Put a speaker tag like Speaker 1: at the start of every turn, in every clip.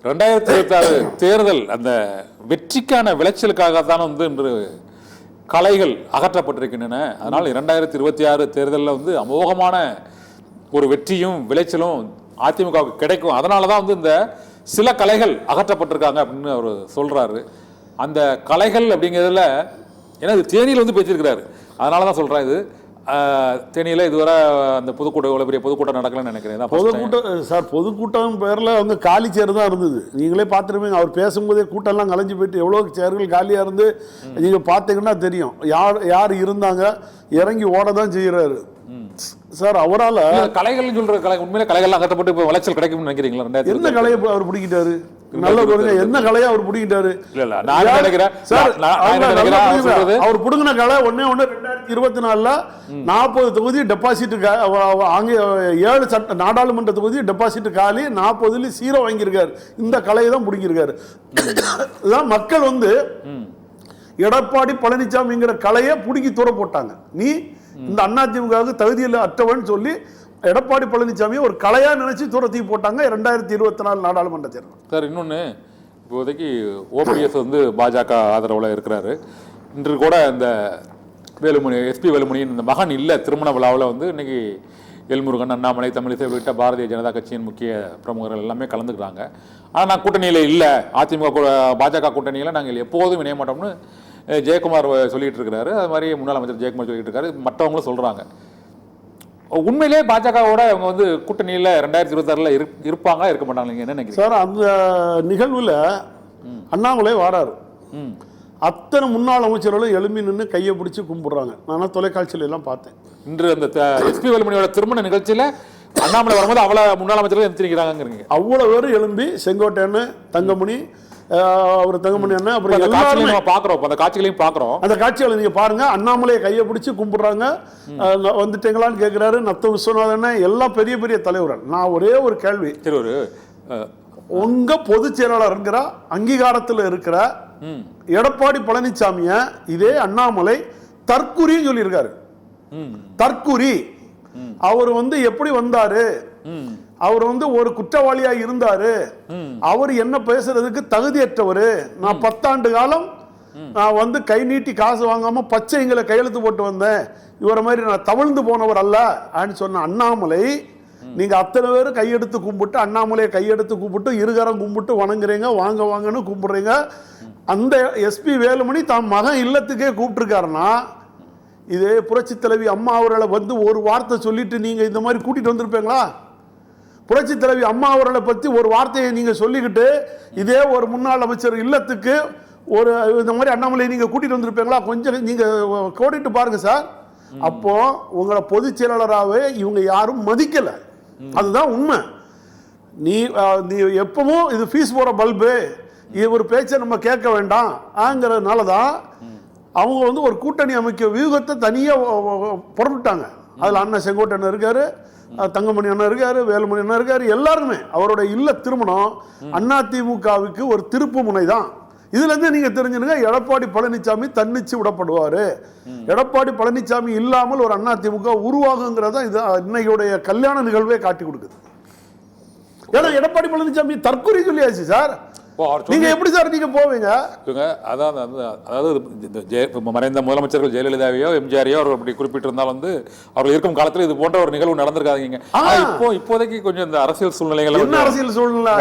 Speaker 1: 2026 தேர்தல் அந்த வெற்றிக்கான விளைச்சலுக்காக தான் வந்து இன்று கலைகள் அகற்றப்பட்டிருக்கின்றன. அதனால் 2026 தேர்தலில் வந்து அமோகமான ஒரு வெற்றியும் விளைச்சலும் அதிமுகவுக்கு கிடைக்கும். அதனால தான் வந்து இந்த சில கலைகள் அகற்றப்பட்டிருக்காங்க அப்படின்னு அவர் சொல்றாரு. அந்த கலைகள் அப்படிங்கிறதுல ஏன்னா இது தேனியில் வந்து பேசியிருக்கிறாரு. அதனால தான் சொல்றேன். இது தேனியில் இதுவரை அந்த பொதுக்கூட்டம் இவ்வளோ பெரிய பொதுக்கூட்டம் நடக்கலன்னு நினைக்கிறேன்.
Speaker 2: பொதுக்கூட்டம் சார், பொதுக்கூட்டம் பேரில் வந்து காலி சேர் தான் இருந்தது. நீங்களே பார்த்துருப்பீங்க, அவர் பேசும்போதே கூட்டம்லாம் கலைஞ்சு போயிட்டு எவ்வளோ சேர்கள் காலியாக இருந்து நீங்கள் பார்த்தீங்கன்னா தெரியும் யார் இருந்தாங்க. இறங்கி ஓட தான் செய்கிறாரு சார். அவரால்
Speaker 1: கலைகள் சொல்ற கலை உண்மையிலே கலைகள்லாம் அகற்றப்பட்டு இப்போ விளைச்சல் கிடைக்கும்னு நினைக்கிறீங்களா?
Speaker 2: என்ன கலையை அவர் பிடிக்கிட்டாரு? நல்ல பாருங்க, என்ன கலையை அவர் பிடிக்கிட்டாரு? அவர் புடுங்கின கலை ஒன்னே 2024 40 தொகுதி டெபாசிட், 7 நாடாளுமன்ற தொகுதி டெபாசிட் காலி, 40 0 வாங்கியிருக்காரு. இந்த கலையை தான் பிடிங்கிருக்காரு. மக்கள் வந்து எடப்பாடி பழனிசாமிங்கிற கலையை பிடிக்கி தூர போட்டாங்க. நீ இந்த அதிமுகவுக்கு தகுதியில் அற்றவன் சொல்லி எடப்பாடி பழனிசாமி ஒரு கலையா நினைச்சு தூரத்தி போட்டாங்க 2024 நாடாளுமன்ற தேர்தல்.
Speaker 1: சார் இன்னொன்று, இப்போதைக்கு ஓபிஎஸ் வந்து பாஜக ஆதரவில் இருக்கிறாரு. இன்று கூட இந்த வேலுமணி எஸ்பி வேலுமணியின் இந்த மகன் இல்லை திருமண விழாவில் வந்து இன்னைக்கு எல்முருகன், அண்ணாமலை, தமிழிசை உள்ளிட்ட பாரதிய ஜனதா கட்சியின் முக்கிய பிரமுகர்கள் எல்லாமே கலந்துக்கிறாங்க. ஆனால் நான் கூட்டணியில் இல்லை, அதிமுக பாஜக கூட்டணியில் நாங்கள் எப்போதும் இணைய மாட்டோம்னு ஜெயக்குமார் சொல்லிட்டு இருக்கிறாரு. அது மாதிரி முன்னாள் அமைச்சர் ஜெயக்குமார் சொல்லிட்டு இருக்காரு. மற்றவங்களும் சொல்றாங்க. உண்மையிலே பாஜகவோட அவங்க வந்து கூட்டணியில் 2026 இருப்பாங்க இருக்க மாட்டாங்க என்ன நினைக்கிறீங்க
Speaker 2: சார்? அந்த நிகழ்வுல அண்ணாமலை வாராரு. அத்தனை முன்னாள் அமைச்சர்களும் எழும்பி நின்று கையை பிடிச்சி கும்பிடுறாங்க. நான் தொலைக்காட்சியில எல்லாம் பார்த்தேன்.
Speaker 1: இன்று அந்த எஸ்பி வேலுமணியோட திருமண நிகழ்ச்சியில அண்ணாமலை வரும்போது அவ்வளவு முன்னாள் அமைச்சர்கள் எந்திரிக்கிறாங்க.
Speaker 2: அவ்வளவு பேர் எழும்பி, செங்கோட்டையன், தங்கமணி, அவர் தங்கமணி அண்ணன், அப்புறம்
Speaker 1: பாக்குறோம். அந்த காட்சிகளையும் பாக்குறோம்.
Speaker 2: அந்த காட்சிகளை நீங்க பாருங்க. அண்ணாமலையை கையை பிடிச்சி கும்பிடுறாங்க. வந்துட்டீங்களான்னு கேட்கிறாரு. நத்த விஸ்வநாதன், எல்லாம் பெரிய பெரிய தலைவர்கள். நான் ஒரே ஒரு கேள்வி, உங்க பொதுச் செயலாளர் அங்கீகாரத்தில் இருக்கிற எடப்பாடி பழனிசாமிய இதே அண்ணாமலை தற்குறின்னு சொல்லியிருக்காரு. தற்குறி. அவர் வந்து எப்படி வந்தாரு? அவர் வந்து ஒரு குற்றவாளியா இருந்தாரு. அவர் என்ன பேசுறதுக்கு தகுதியற்றவர். நான் 10 ஆண்டு காலம் நான் வந்து கை நீட்டி காசு வாங்காம பச்சைங்களை கையெழுத்து போட்டு வந்தேன். இவரை மாதிரி நான் தவழ்ந்து போனவர் அல்ல அப்படின்னு சொன்ன அண்ணாமலை, நீங்க அத்தனை பேரும் கையெடுத்து கும்பிட்டு, அண்ணாமலையை கையெடுத்து கும்பிட்டு, இருகரம் கும்பிட்டு வணங்குறீங்க, வாங்க வாங்கன்னு கும்பிடுறீங்க. அந்த எஸ்பி வேலுமணி தம் மகன் இல்லத்துக்கே கூப்பிட்டுருக்காருன்னா, இதே புரட்சி தலைவி அம்மா அவர்களை வந்து ஒரு வார்த்தை சொல்லிட்டு நீங்க இந்த மாதிரி கூட்டிட்டு வந்திருப்பீங்களா? புரட்சி தலைவி அம்மா அவர்களை பத்தி ஒரு வார்த்தையை நீங்க சொல்லிக்கிட்டு இதே ஒரு முன்னாள் அமைச்சர் இல்லத்துக்கு ஒரு இந்த மாதிரி அண்ணாமலை நீங்க கூட்டிட்டு வந்திருப்பீங்களா? கொஞ்சம் நீங்க கோடிட்டு பாருங்க சார். அப்போ உங்களை பொதுச் செயலாளராகவே இவங்க யாரும் மதிக்கல. அதுதான் உண்மை. நீ எப்பவும் இது ஃபீஸ் போற பல்பு, இது ஒரு பேச்சை நம்ம கேட்க வேண்டாம் ஆங்கிறதுனால தான் அவங்க வந்து ஒரு கூட்டணி அமைக்க வியூகத்தை தனியாக புறப்பட்டாங்க. அதில் அண்ணன் செங்கோட்டையன் இருக்காரு, தங்கமணி அண்ணன் இருக்காரு, வேலுமணி அண்ணன் இருக்காரு. எல்லாருமே அவரோட இல்ல திருமணம் அதிமுகவுக்கு ஒரு திருப்பு முனை தான். இதுல இருந்து நீங்க தெரிஞ்சுங்க, எடப்பாடி பழனிசாமி தன்னிச்சு விடப்படுவாரு. எடப்பாடி பழனிசாமி இல்லாமல் ஒரு அதிமுக உருவாகுங்கிறத இது இன்னைக்குடைய கல்யாண நிகழ்வே காட்டி கொடுக்குது. ஏன்னா எடப்பாடி பழனிசாமி தற்கொலை சொல்லியாச்சு சார். நீங்க எப்படி சார் நீங்க போவீங்க?
Speaker 1: அதாவது மறைந்த முதலமைச்சர்கள் ஜெயலலிதாவையோ எம்ஜிஆரையோ அவர் அப்படி குறிப்பிட்டிருந்தால் வந்து அவர்கள் இருக்கும் காலத்தில் இது போன்ற ஒரு நிகழ்வு நடந்திருக்காதீங்க. இப்போதைக்கு கொஞ்சம் இந்த அரசியல் சூழ்நிலைகள்,
Speaker 2: என்ன அரசியல் சூழ்நிலை,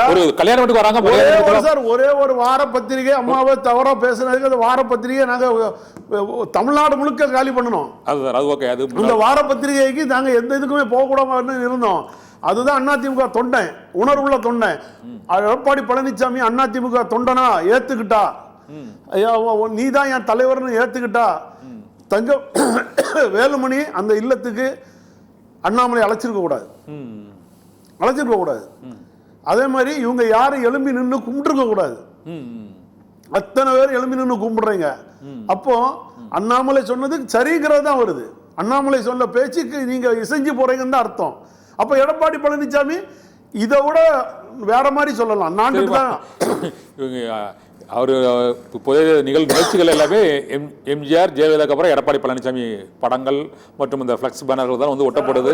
Speaker 1: ஒரு கல்யாண வீட்டுக்கு வராங்க
Speaker 2: சார். ஒரே ஒரு வார பத்திரிகை அம்மாவை தவறா பேசுனதுக்கு அந்த வார பத்திரிகை நாங்க தமிழ்நாடு முழுக்க காலி பண்ணணும்.
Speaker 1: அது ஓகே. அது
Speaker 2: இந்த வார பத்திரிகைக்கு நாங்க எந்த இதுக்குமே போக கூடாம இருந்தோம். அதுதான் அதிமுக தொண்டை, உணர்வுள்ள தொண்டை. எடப்பாடி பழனிசாமி அதிமுக தொண்டனா ஏத்துக்கிட்டா, நீ தான் என் தலைவர்னு ஏத்துக்கிட்டா, தங்க வேலுமணி அந்த இல்லத்துக்கு அண்ணாமலை அழைச்சிருக்க கூடாது. அதே மாதிரி இவங்க யாரும் எழும்பி நின்று கும்பிட்டுருக்க கூடாது. அத்தனை பேர் எழும்பி நின்று கும்பிடுறீங்க. அப்போ அண்ணாமலை சொன்னது சரிங்கிறது தான் வருது. அண்ணாமலை சொன்ன பேச்சுக்கு நீங்க இசைஞ்சு போறீங்கன்னு தான் அர்த்தம். அப்ப எடப்பாடி பழனிசாமி இதை விட வேற மாதிரி சொல்லலாம்.
Speaker 1: அவர் புதிய நிகழ்ச்சிகள் எல்லாமே எம்ஜிஆர் ஜெயலலிதாக்கு அப்புறம் எடப்பாடி பழனிசாமி படங்கள் மற்றும் இந்த ஃபிளக்ஸ் பேனர்கள் தான் வந்து ஒட்டப்படுது,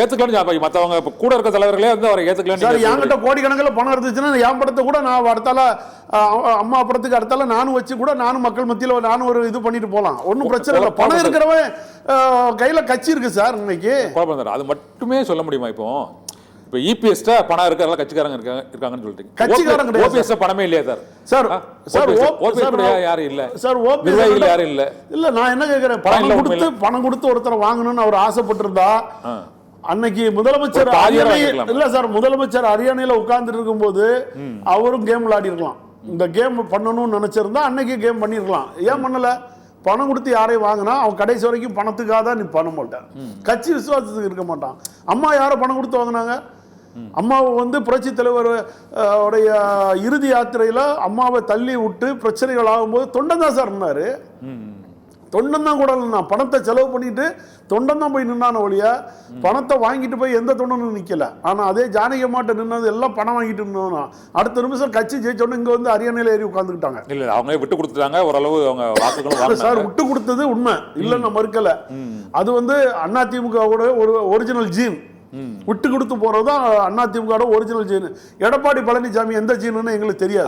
Speaker 1: ஏத்துக்கலாம். மற்றவங்க கூட இருக்க தலைவர்களே வந்து அவரை ஏத்துக்கலாம்.
Speaker 2: என்கிட்ட கோடிக்கணக்கில் பணம் இருந்துச்சுன்னா என் படத்தை கூட நான் அடுத்தால அம்மா படத்துக்கு அடுத்தால நானும் வச்சு கூட நானும் மக்கள் மத்தியில் நானும் ஒரு இது பண்ணிட்டு போகலாம், ஒன்றும் பிரச்சனை இல்லை. பணம் இருக்கிறவன் கையில கட்சி இருக்கு சார். இன்னைக்கு
Speaker 1: அது மட்டுமே சொல்ல முடியுமா? இப்போ இபிஎஸ்ட பணம் இருக்கு, அதெல்லாம் கட்சிக்காரங்க இருக்காங்கன்னு சொல்லிட்டீங்க. கட்சிக்காரங்க ஓபிஎஸ் பணமே இல்லையா சார்? சார் ஓபிஎஸ் யாரும் இல்ல சார், நிர்வாகிகள் யாரும் இல்ல. இல்ல நான் என்ன கேக்குறேன், பணம் கொடுத்து ஒருத்தரை வாங்கணும்னு அவர் ஆசைப்பட்டிருந்தா அன்னைக்கு முதலமைச்சர் இல்ல சார், முதலமைச்சர் ஹரியானையில உட்கார்ந்துட்டு இருக்கும்போது அவரும் கேம் விளையாடி இருக்கலாம். இந்த கேம் பண்ணணும்னு நினைச்சிருந்தா அன்னைக்கு கேம் பண்ணிருக்கலாம். ஏன் பண்ணல? பணம் கொடுத்து யாரையும் வாங்கினா அவன் கடைசி வரைக்கும் பணத்துக்காக தான் நீ பண்ண மாட்டான், கட்சி விசுவாசத்துக்கு இருக்க மாட்டான். அம்மா யாரை பணம் கொடுத்து வாங்கினாங்க? அம்மாவை வந்து புரட்சி தலைவர் உடைய இறுதி யாத்திரையில அம்மாவை தள்ளி விட்டு பிரச்சனைகள் ஆகும்போது தொண்டன் தான் சார் இருந்தாரு. தொண்டன் தான் கூட நான் பணத்தை செலவு பண்ணிட்டு தொண்டன் தான் போய் நின்னான ஒழிய பணத்தை வாங்கிட்டு போய் எந்த தொண்டனும் நிக்கல. ஆனா அதே ஜானகி அம்மாட்ட நின்னது எல்லாம் பணம் வாங்கிட்டு நின்னா அடுத்த நிமிஷம் கட்சி ஜெயிச்சோன்னு இங்க வந்து ஹரியானையில ஏறி உட்கார்ந்துக்கிட்டாங்க. இல்ல அவங்க விட்டு கொடுத்துட்டாங்க, ஓரளவு அவங்க வாக்குகளும்
Speaker 2: சார் விட்டு கொடுத்தது உண்மை இல்லைன்னு மறுக்கல. அது வந்து அதிமுகவோட ஒரு ஒரிஜினல் ஜீன். விட்டு கொடுத்து போறதுதான் அதிமுக ஒரிஜினல் ஜீன். எடப்பாடி பழனிசாமி எந்த ஜீன்னு எங்களுக்கு தெரியாது.